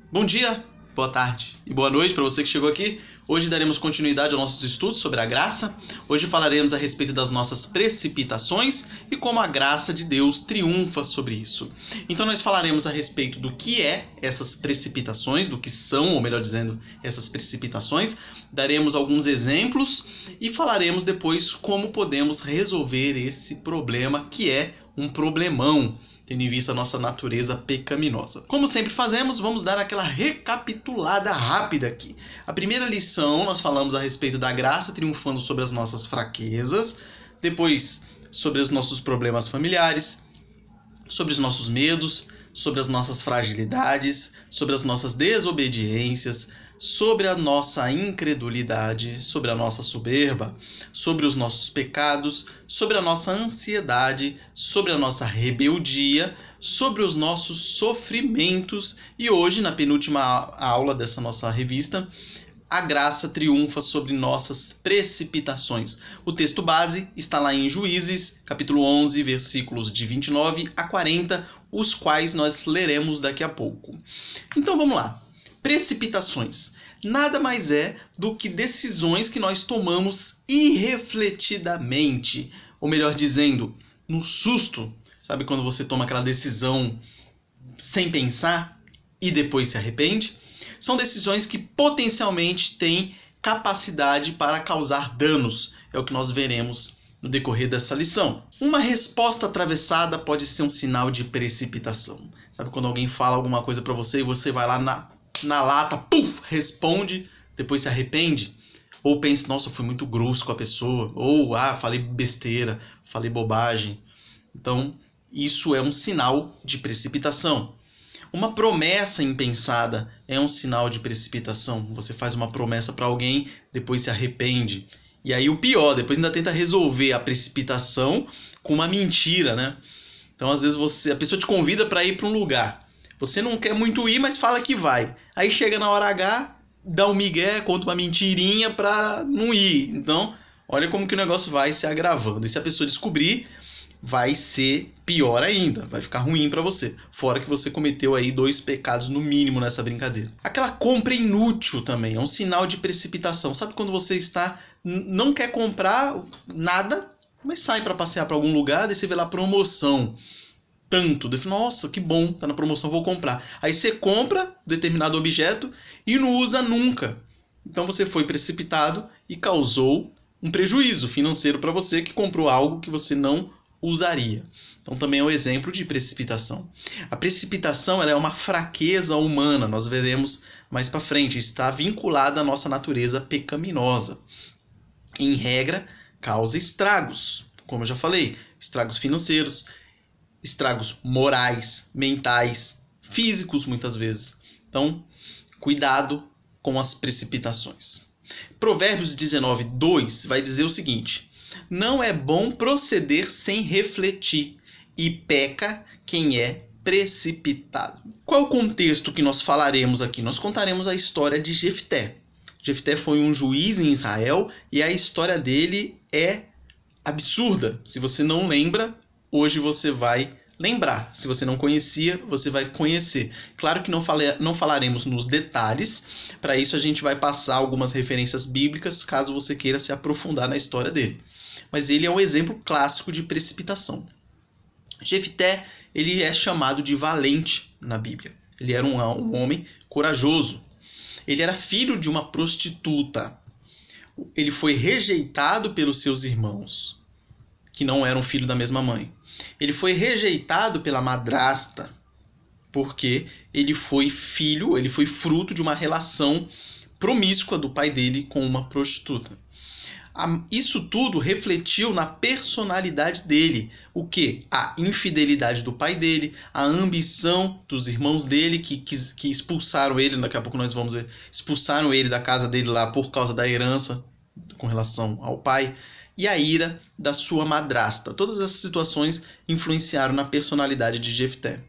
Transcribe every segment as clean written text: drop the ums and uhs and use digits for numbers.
Bom dia, boa tarde e boa noite para você que chegou aqui. Hoje daremos continuidade aos nossos estudos sobre a graça. Hoje falaremos a respeito das nossas precipitações e como a graça de Deus triunfa sobre isso. Então nós falaremos a respeito do que é essas precipitações, do que são, ou melhor dizendo, essas precipitações. Daremos alguns exemplos e falaremos depois como podemos resolver esse problema, que é um problemão, tendo em vista a nossa natureza pecaminosa. Como sempre fazemos, vamos dar aquela recapitulada rápida aqui. A primeira lição, nós falamos a respeito da graça triunfando sobre as nossas fraquezas, depois sobre os nossos problemas familiares, sobre os nossos medos, sobre as nossas fragilidades, sobre as nossas desobediências, sobre a nossa incredulidade, sobre a nossa soberba, sobre os nossos pecados, sobre a nossa ansiedade, sobre a nossa rebeldia, sobre os nossos sofrimentos. E hoje, na penúltima aula dessa nossa revista, a graça triunfa sobre nossas precipitações. O texto base está lá em Juízes, capítulo 11, versículos de 29 a 40, os quais nós leremos daqui a pouco. Então vamos lá. Precipitações. Nada mais é do que decisões que nós tomamos irrefletidamente, ou melhor dizendo, no susto. Sabe quando você toma aquela decisão sem pensar e depois se arrepende? São decisões que potencialmente têm capacidade para causar danos. É o que nós veremos no decorrer dessa lição. Uma resposta atravessada pode ser um sinal de precipitação. Sabe quando alguém fala alguma coisa para você e você vai lá na lata, puf, responde, depois se arrepende? Ou pensa, nossa, eu fui muito grosso com a pessoa. Ou, falei besteira, falei bobagem. Então, isso é um sinal de precipitação. Uma promessa impensada é um sinal de precipitação. Você faz uma promessa para alguém, depois se arrepende. E aí o pior, depois ainda tenta resolver a precipitação com uma mentira, né? Então às vezes a pessoa te convida para ir para um lugar. Você não quer muito ir, mas fala que vai. Aí chega na hora H, dá um migué, conta uma mentirinha para não ir. Então, olha como que o negócio vai se agravando. E se a pessoa descobrir, vai ser pior ainda, vai ficar ruim para você. Fora que você cometeu aí 2 pecados no mínimo nessa brincadeira. Aquela compra inútil também é um sinal de precipitação. Sabe quando você não quer comprar nada, mas sai para passear para algum lugar, daí você vê lá promoção. Tanto, daí, nossa, que bom, tá na promoção, vou comprar. Aí você compra determinado objeto e não usa nunca. Então você foi precipitado e causou um prejuízo financeiro para você que comprou algo que você não usaria. Então também é um exemplo de precipitação. A precipitação ela é uma fraqueza humana, nós veremos mais para frente, está vinculada à nossa natureza pecaminosa. Em regra, causa estragos, como eu já falei, estragos financeiros, estragos morais, mentais, físicos muitas vezes. Então, cuidado com as precipitações. Provérbios 19:2 vai dizer o seguinte: não é bom proceder sem refletir, e peca quem é precipitado. Qual o contexto que nós falaremos aqui? Nós contaremos a história de Jefté. Jefté foi um juiz em Israel e a história dele é absurda. Se você não lembra, hoje você vai lembrar. Se você não conhecia, você vai conhecer. Claro que não falaremos nos detalhes. Para isso a gente vai passar algumas referências bíblicas, caso você queira se aprofundar na história dele. Mas ele é um exemplo clássico de precipitação. Jefté, ele é chamado de valente na Bíblia. Ele era um homem corajoso. Ele era filho de uma prostituta. Ele foi rejeitado pelos seus irmãos, que não eram filho da mesma mãe. Ele foi rejeitado pela madrasta, porque ele foi fruto de uma relação promíscua do pai dele com uma prostituta. Isso tudo refletiu na personalidade dele. O quê? A infidelidade do pai dele, a ambição dos irmãos dele que expulsaram ele, daqui a pouco nós vamos ver, expulsaram ele da casa dele lá por causa da herança com relação ao pai, e a ira da sua madrasta. Todas essas situações influenciaram na personalidade de Jefté.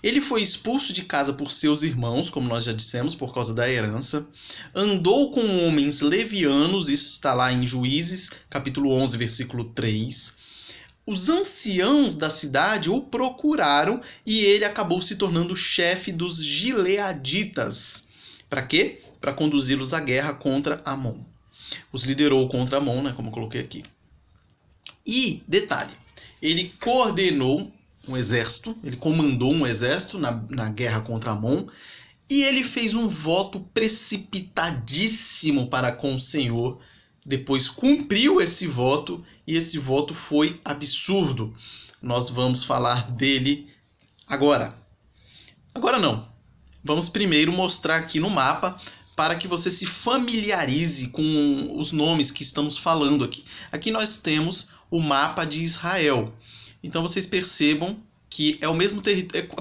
Ele foi expulso de casa por seus irmãos, como nós já dissemos, por causa da herança. Andou com homens levianos, isso está lá em Juízes, capítulo 11, versículo 3. os anciãos da cidade o procuraram e ele acabou se tornando chefe dos gileaditas. Para quê? Para conduzi-los à guerra contra Amon. Os liderou contra Amon, né, como eu coloquei aqui. E, detalhe, ele coordenou um exército, ele comandou um exército na guerra contra Amon, e ele fez um voto precipitadíssimo para com o Senhor. Depois cumpriu esse voto, e esse voto foi absurdo. Nós vamos falar dele agora. Agora não. Vamos primeiro mostrar aqui no mapa para que você se familiarize com os nomes que estamos falando aqui. Aqui nós temos o mapa de Israel. Então vocês percebam que é o mesmo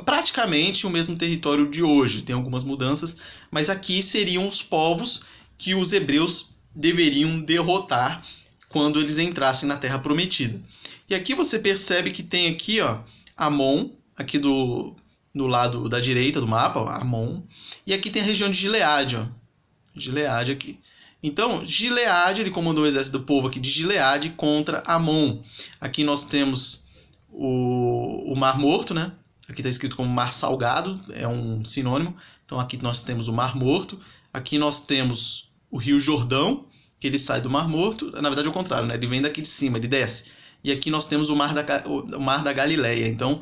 praticamente o mesmo território de hoje. Tem algumas mudanças, mas aqui seriam os povos que os hebreus deveriam derrotar quando eles entrassem na Terra Prometida. E aqui você percebe que tem aqui, ó, Amon, aqui no lado da direita do mapa, ó, Amon, e aqui tem a região de Gileade, ó, Gileade aqui. Então, Gileade, ele comandou o exército do povo aqui de Gileade contra Amon. Aqui nós temos o Mar Morto, né? Aqui está escrito como Mar Salgado, é um sinônimo. Então aqui nós temos o Mar Morto. Aqui nós temos o Rio Jordão, que ele sai do Mar Morto. Na verdade é o contrário, né? Ele vem daqui de cima, ele desce. E aqui nós temos o Mar da Galileia. Então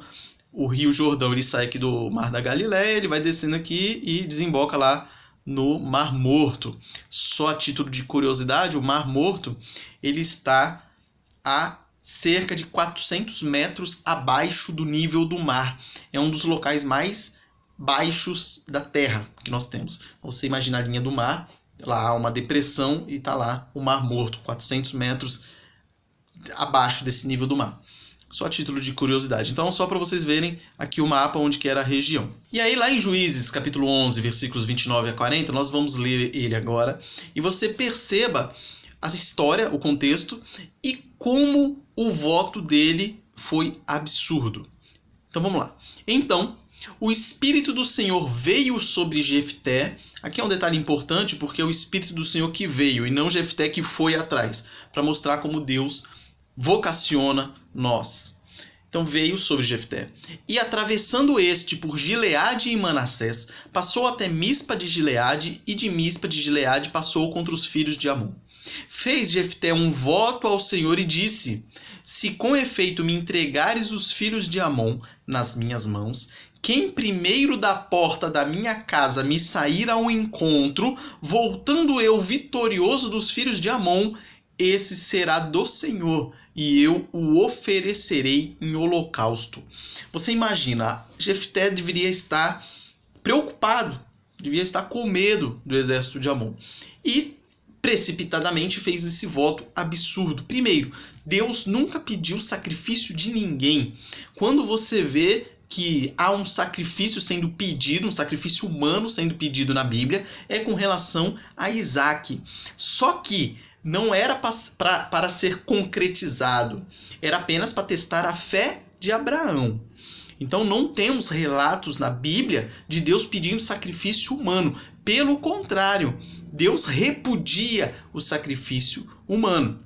o Rio Jordão ele sai aqui do Mar da Galileia, ele vai descendo aqui e desemboca lá no Mar Morto. Só a título de curiosidade, o Mar Morto ele está a cerca de 400 metros abaixo do nível do mar. É um dos locais mais baixos da Terra que nós temos. Você imagina a linha do mar, lá há uma depressão e está lá o Mar Morto, 400 metros abaixo desse nível do mar. Só a título de curiosidade. Então, só para vocês verem aqui o mapa onde que era a região. E aí, lá em Juízes, capítulo 11, versículos 29 a 40, nós vamos ler ele agora. E você perceba a história, o contexto e como o voto dele foi absurdo. Então vamos lá. Então, o Espírito do Senhor veio sobre Jefté. Aqui é um detalhe importante porque é o Espírito do Senhor que veio e não Jefté que foi atrás, para mostrar como Deus vocaciona nós. Então veio sobre Jefté. E atravessando este por Gileade e Manassés, passou até Mispa de Gileade e de Mispa de Gileade passou contra os filhos de Amon. Fez Jefté um voto ao Senhor e disse: se com efeito me entregares os filhos de Amon nas minhas mãos, quem primeiro da porta da minha casa me sair ao encontro, voltando eu vitorioso dos filhos de Amon, esse será do Senhor, e eu o oferecerei em holocausto. Você imagina, Jefté deveria estar preocupado, devia estar com medo do exército de Amon. E precipitadamente fez esse voto absurdo. Primeiro, Deus nunca pediu sacrifício de ninguém. Quando você vê que há um sacrifício sendo pedido, um sacrifício humano sendo pedido na Bíblia, é com relação a Isaac. Só que não era para ser concretizado, era apenas para testar a fé de Abraão. Então não temos relatos na Bíblia de Deus pedindo sacrifício humano. Pelo contrário, Deus repudia o sacrifício humano.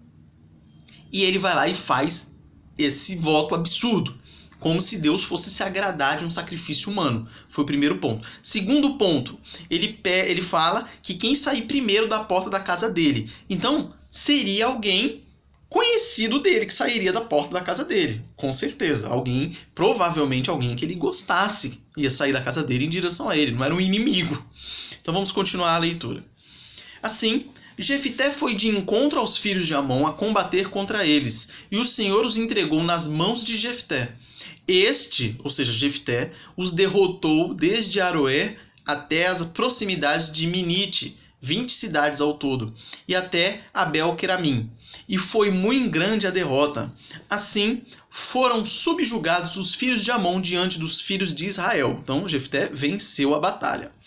E ele vai lá e faz esse voto absurdo, como se Deus fosse se agradar de um sacrifício humano. Foi o primeiro ponto. Segundo ponto, ele fala que quem sair primeiro da porta da casa dele. Então, seria alguém conhecido dele que sairia da porta da casa dele. Com certeza. Alguém, provavelmente alguém que ele gostasse, ia sair da casa dele em direção a ele. Não era um inimigo. Então, vamos continuar a leitura. Assim, Jefté foi de encontro aos filhos de Amon a combater contra eles, e o Senhor os entregou nas mãos de Jefté. Este, ou seja, Jefté, os derrotou desde Aroé até as proximidades de Minite, 20 cidades ao todo, e até Abel-Queramim. E foi muito grande a derrota. Assim, foram subjugados os filhos de Amon diante dos filhos de Israel. Então, Jefté venceu a batalha.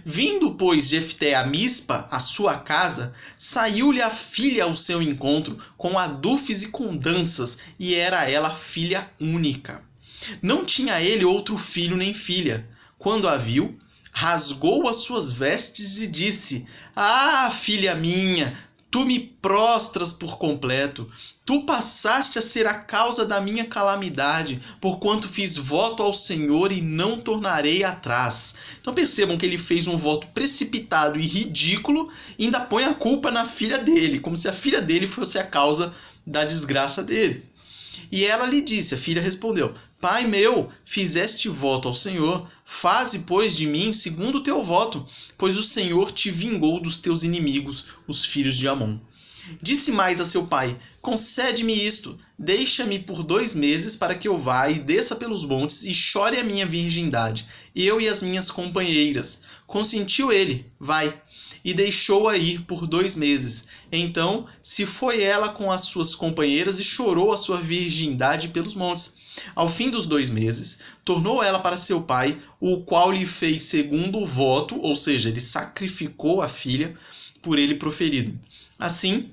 Vindo, pois, Jefté a Mispa, a sua casa, saiu-lhe a filha ao seu encontro, com adufes e com danças, e era ela filha única. Não tinha ele outro filho nem filha. Quando a viu, rasgou as suas vestes e disse: ah, filha minha, Tu me prostras por completo. Tu passaste a ser a causa da minha calamidade, porquanto fiz voto ao Senhor e não tornarei atrás. Então percebam que ele fez um voto precipitado e ridículo e ainda põe a culpa na filha dele, como se a filha dele fosse a causa da desgraça dele. E ela lhe disse, a filha respondeu: Pai meu, fizeste voto ao Senhor, faze, pois, de mim segundo o teu voto, pois o Senhor te vingou dos teus inimigos, os filhos de Amon. Disse mais a seu pai: Concede-me isto, deixa-me por 2 meses para que eu vá e desça pelos montes e chore a minha virgindade, eu e as minhas companheiras. Consentiu ele, vai. E deixou-a ir por 2 meses. Então se foi ela com as suas companheiras e chorou a sua virgindade pelos montes. Ao fim dos 2 meses, tornou ela para seu pai, o qual lhe fez segundo o voto, ou seja, ele sacrificou a filha por ele proferido. Assim,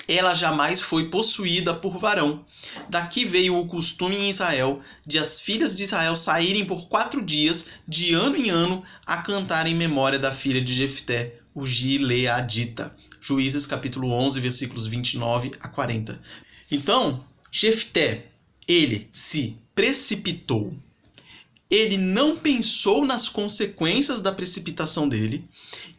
ela jamais foi possuída por varão. Daqui veio o costume em Israel de as filhas de Israel saírem por 4 dias, de ano em ano, a cantar em memória da filha de Jefté, o Gileadita. Juízes capítulo 11, versículos 29 a 40. Então, Jefté, ele se precipitou. Ele não pensou nas consequências da precipitação dele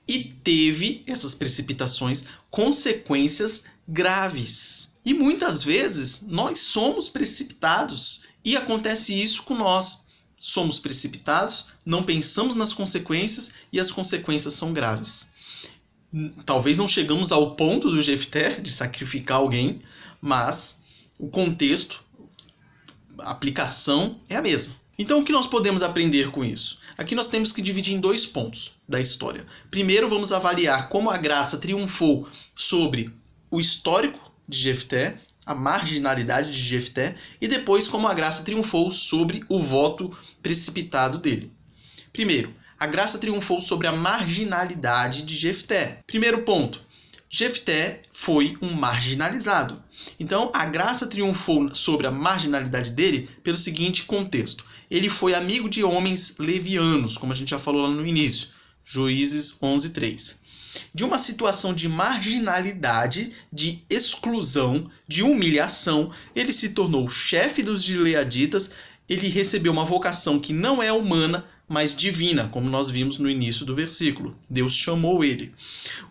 e teve, essas precipitações, consequências graves. E muitas vezes nós somos precipitados e acontece isso com nós. Somos precipitados, não pensamos nas consequências e as consequências são graves. Talvez não chegamos ao ponto do Jefté de sacrificar alguém, mas o contexto, a aplicação é a mesma. Então, o que nós podemos aprender com isso? Aqui nós temos que dividir em 2 pontos da história. Primeiro, vamos avaliar como a graça triunfou sobre o histórico de Jefté, a marginalidade de Jefté, e depois como a graça triunfou sobre o voto precipitado dele. Primeiro, a graça triunfou sobre a marginalidade de Jefté. Primeiro ponto, Jefté foi um marginalizado. Então, a graça triunfou sobre a marginalidade dele pelo seguinte contexto. Ele foi amigo de homens levianos, como a gente já falou lá no início, Juízes 11:3. De uma situação de marginalidade, de exclusão, de humilhação, ele se tornou chefe dos gileaditas. Ele recebeu uma vocação que não é humana, mas divina, como nós vimos no início do versículo. Deus chamou ele.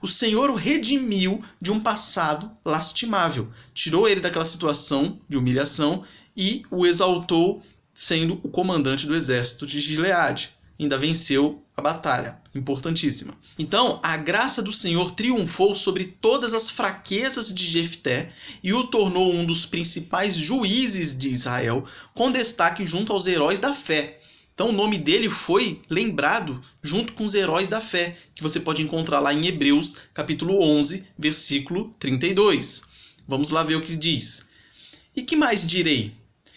O Senhor o redimiu de um passado lastimável. Tirou ele daquela situação de humilhação e o exaltou sendo o comandante do exército de Gileade. Ainda venceu a batalha. Importantíssima. Então, a graça do Senhor triunfou sobre todas as fraquezas de Jefté e o tornou um dos principais juízes de Israel, com destaque junto aos heróis da fé. Então o nome dele foi lembrado junto com os heróis da fé, que você pode encontrar lá em Hebreus, capítulo 11, versículo 32. Vamos lá ver o que diz. E que mais direi?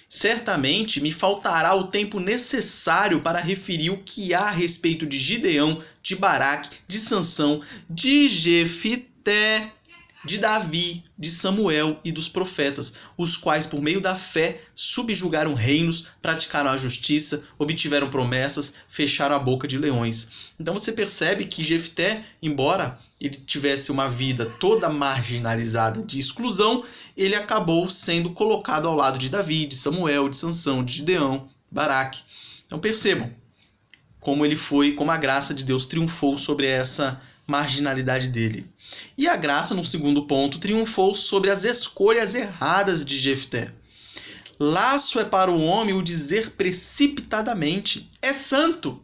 Certamente me faltará o tempo necessário para referir o que há a respeito de Gideão, de Baraque, de Sansão, de Jefté, de Davi, de Samuel e dos profetas, os quais por meio da fé subjugaram reinos, praticaram a justiça, obtiveram promessas, fecharam a boca de leões. Então você percebe que Jefté, embora ele tivesse uma vida toda marginalizada de exclusão, ele acabou sendo colocado ao lado de Davi, de Samuel, de Sansão, de Gideão, Baraque. Então percebam como a graça de Deus triunfou sobre essa marginalidade dele. E a graça, no segundo ponto, triunfou sobre as escolhas erradas de Jefté. Laço é para o homem o dizer precipitadamente, é santo,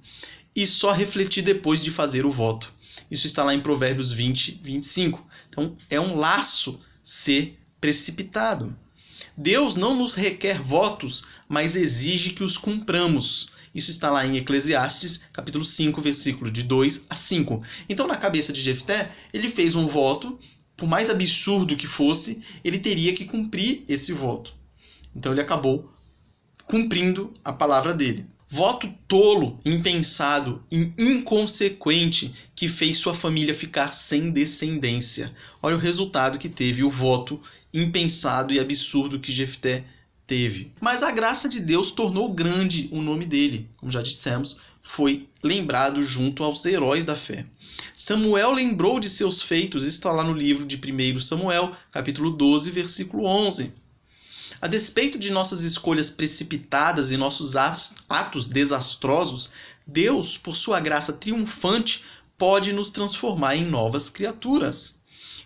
e só refletir depois de fazer o voto. Isso está lá em Provérbios 20, 25. Então, é um laço ser precipitado. Deus não nos requer votos, mas exige que os cumpramos. Isso está lá em Eclesiastes, capítulo 5, versículo de 2 a 5. Então, na cabeça de Jefté, ele fez um voto, por mais absurdo que fosse, ele teria que cumprir esse voto. Então, ele acabou cumprindo a palavra dele. Voto tolo, impensado e inconsequente que fez sua família ficar sem descendência. Olha o resultado que teve o voto impensado e absurdo que Jefté teve. Mas a graça de Deus tornou grande o nome dele, como já dissemos, foi lembrado junto aos heróis da fé. Samuel lembrou de seus feitos, está lá no livro de 1 Samuel, capítulo 12, versículo 11. A despeito de nossas escolhas precipitadas e nossos atos desastrosos, Deus, por sua graça triunfante, pode nos transformar em novas criaturas.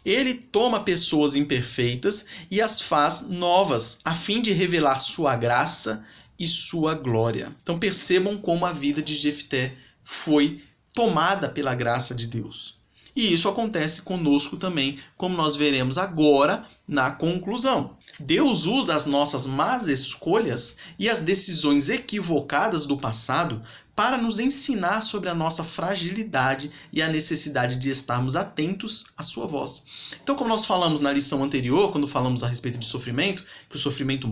Ele toma pessoas imperfeitas e as faz novas, a fim de revelar sua graça e sua glória. Então percebam como a vida de Jefté foi tomada pela graça de Deus. E isso acontece conosco também, como nós veremos agora na conclusão. Deus usa as nossas más escolhas e as decisões equivocadas do passado para nos ensinar sobre a nossa fragilidade e a necessidade de estarmos atentos à sua voz. Então, como nós falamos na lição anterior, quando falamos a respeito de sofrimento, que o sofrimento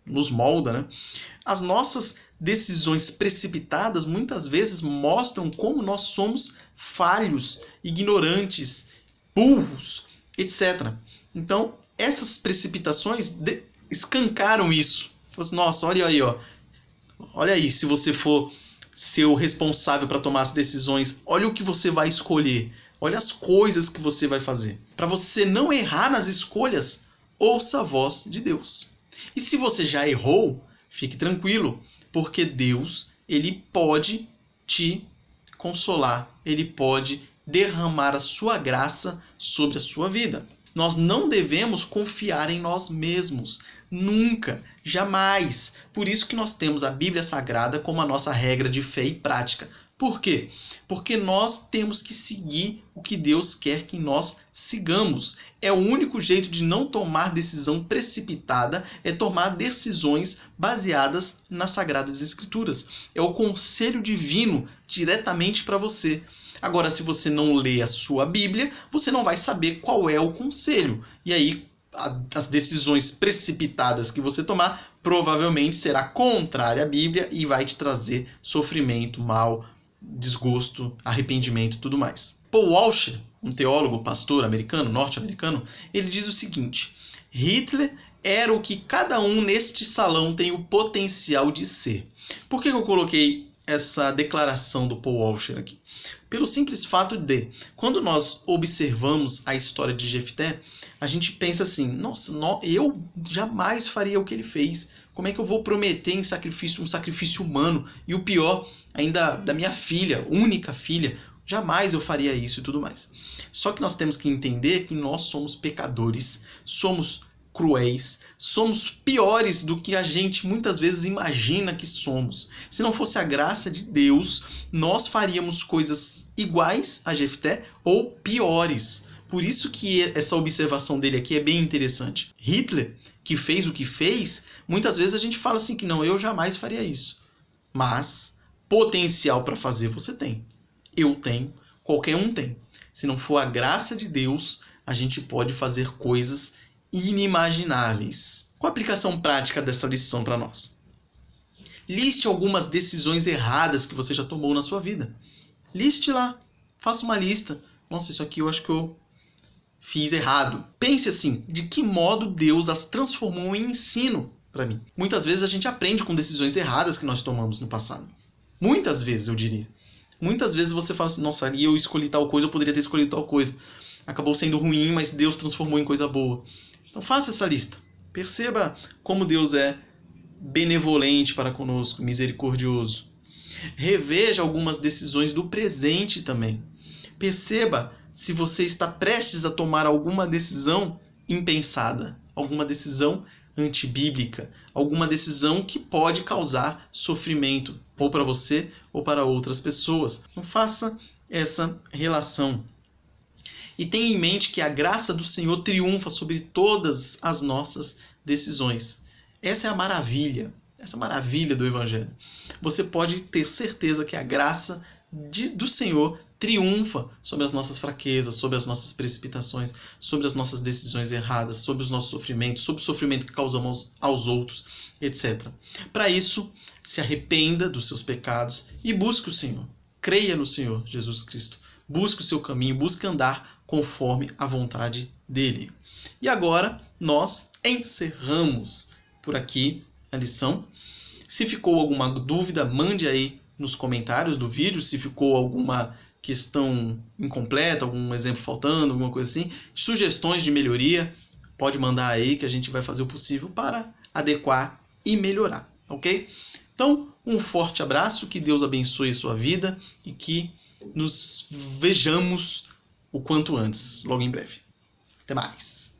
nos molda, né? As nossas decisões precipitadas muitas vezes mostram como nós somos falhos, ignorantes, burros, etc. Então, essas precipitações escancaram isso. Nossa, olha aí, ó. Olha aí, se você for ser o responsável para tomar as decisões, olha o que você vai escolher. Olha as coisas que você vai fazer. Para você não errar nas escolhas, ouça a voz de Deus. E se você já errou, fique tranquilo, porque Deus, ele pode te consolar, ele pode derramar a sua graça sobre a sua vida. Nós não devemos confiar em nós mesmos, nunca, jamais. Por isso que nós temos a Bíblia Sagrada como a nossa regra de fé e prática. Por quê? Porque nós temos que seguir o que Deus quer que nós sigamos. É o único jeito de não tomar decisão precipitada, é tomar decisões baseadas nas Sagradas Escrituras. É o conselho divino diretamente para você. Agora, se você não lê a sua Bíblia, você não vai saber qual é o conselho. E aí, as decisões precipitadas que você tomar provavelmente será contrária à Bíblia e vai te trazer sofrimento, mal, desgosto, arrependimento e tudo mais. Paul Washer, um teólogo, pastor americano, norte-americano, ele diz o seguinte: Hitler era o que cada um neste salão tem o potencial de ser. Por que eu coloquei essa declaração do Paul Washer aqui? Pelo simples fato de, quando nós observamos a história de Jefté, a gente pensa assim, nossa, eu jamais faria o que ele fez. Como é que eu vou prometer um sacrifício humano? E o pior, ainda da minha filha, única filha, jamais eu faria isso e tudo mais. Só que nós temos que entender que nós somos pecadores, somos cruéis, somos piores do que a gente muitas vezes imagina que somos. Se não fosse a graça de Deus, nós faríamos coisas iguais a Jefté ou piores. Por isso que essa observação dele aqui é bem interessante. Hitler, que fez o que fez, muitas vezes a gente fala assim que não, eu jamais faria isso. Mas potencial para fazer você tem. Eu tenho, qualquer um tem. Se não for a graça de Deus, a gente pode fazer coisas inimagináveis. Qual a aplicação prática dessa lição para nós? Liste algumas decisões erradas que você já tomou na sua vida. Liste lá. Faça uma lista. Nossa, isso aqui eu acho que eu fiz errado. Pense assim, de que modo Deus as transformou em ensino para mim. Muitas vezes a gente aprende com decisões erradas que nós tomamos no passado. Muitas vezes, eu diria. Muitas vezes você fala assim, nossa, ali eu escolhi tal coisa, eu poderia ter escolhido tal coisa. Acabou sendo ruim, mas Deus transformou em coisa boa. Então faça essa lista. Perceba como Deus é benevolente para conosco, misericordioso. Reveja algumas decisões do presente também. Perceba se você está prestes a tomar alguma decisão impensada, alguma decisão antibíblica, alguma decisão que pode causar sofrimento, ou para você ou para outras pessoas. Então faça essa relação. E tenha em mente que a graça do Senhor triunfa sobre todas as nossas decisões. Essa é a maravilha, essa maravilha do Evangelho. Você pode ter certeza que a graça do Senhor triunfa sobre as nossas fraquezas, sobre as nossas precipitações, sobre as nossas decisões erradas, sobre os nossos sofrimentos, sobre o sofrimento que causamos aos outros, etc. Para isso, se arrependa dos seus pecados e busque o Senhor. Creia no Senhor Jesus Cristo. Busque o seu caminho, busque andar conforme a vontade dele. E agora nós encerramos por aqui a lição. Se ficou alguma dúvida, mande aí nos comentários do vídeo se ficou alguma questão incompleta, algum exemplo faltando, alguma coisa assim. Sugestões de melhoria, pode mandar aí que a gente vai fazer o possível para adequar e melhorar, ok? Então, um forte abraço, que Deus abençoe a sua vida e que nos vejamos o quanto antes, logo em breve. Até mais!